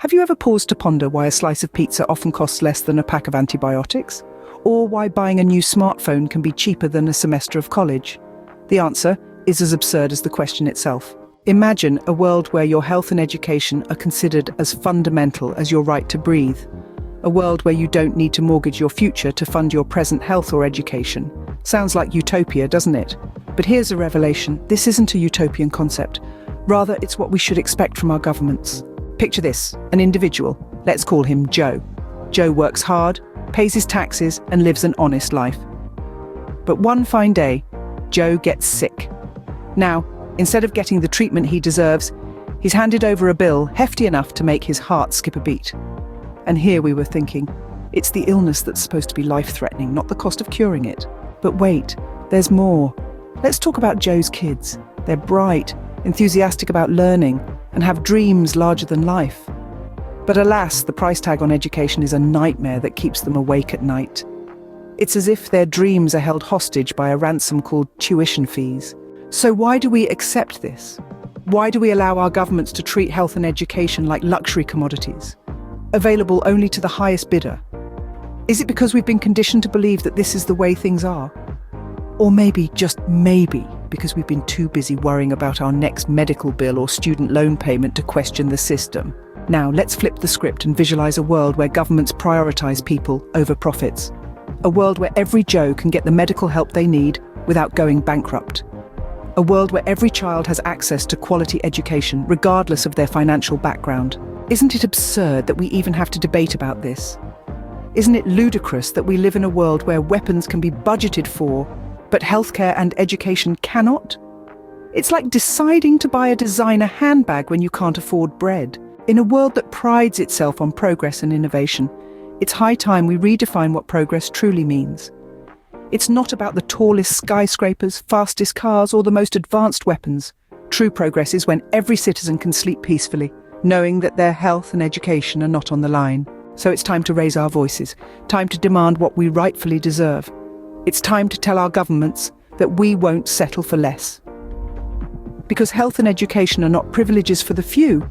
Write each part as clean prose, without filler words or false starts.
Have you ever paused to ponder why a slice of pizza often costs less than a pack of antibiotics? Or why buying a new smartphone can be cheaper than a semester of college? The answer is as absurd as the question itself. Imagine a world where your health and education are considered as fundamental as your right to breathe. A world where you don't need to mortgage your future to fund your present health or education. Sounds like utopia, doesn't it? But here's a revelation. This isn't a utopian concept. Rather, it's what we should expect from our governments. Picture this, an individual. Let's call him Joe. Joe works hard, pays his taxes, and lives an honest life. But one fine day, Joe gets sick. Now, instead of getting the treatment he deserves, he's handed over a bill hefty enough to make his heart skip a beat. And here we were thinking, it's the illness that's supposed to be life-threatening, not the cost of curing it. But wait, there's more. Let's talk about Joe's kids. They're bright, enthusiastic about learning, and have dreams larger than life. But alas, the price tag on education is a nightmare that keeps them awake at night. It's as if their dreams are held hostage by a ransom called tuition fees. So why do we accept this? Why do we allow our governments to treat health and education like luxury commodities, available only to the highest bidder? Is it because we've been conditioned to believe that this is the way things are? Or maybe, just maybe, because we've been too busy worrying about our next medical bill or student loan payment to question the system. Now, let's flip the script and visualize a world where governments prioritize people over profits. A world where every Joe can get the medical help they need without going bankrupt. A world where every child has access to quality education, regardless of their financial background. Isn't it absurd that we even have to debate about this? Isn't it ludicrous that we live in a world where weapons can be budgeted for, but healthcare and education cannot? It's like deciding to buy a designer handbag when you can't afford bread. In a world that prides itself on progress and innovation, it's high time we redefine what progress truly means. It's not about the tallest skyscrapers, fastest cars, or the most advanced weapons. True progress is when every citizen can sleep peacefully, knowing that their health and education are not on the line. So it's time to raise our voices, time to demand what we rightfully deserve. It's time to tell our governments that we won't settle for less. Because health and education are not privileges for the few,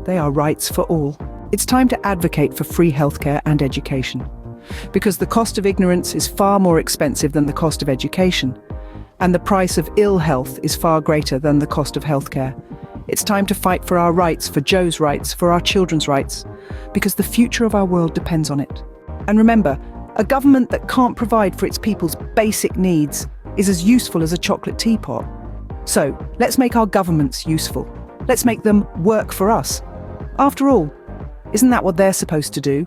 they are rights for all. It's time to advocate for free healthcare and education. Because the cost of ignorance is far more expensive than the cost of education, and the price of ill health is far greater than the cost of healthcare. It's time to fight for our rights, for Joe's rights, for our children's rights, because the future of our world depends on it. And remember, a government that can't provide for its people's basic needs is as useful as a chocolate teapot. So, let's make our governments useful. Let's make them work for us. After all, isn't that what they're supposed to do?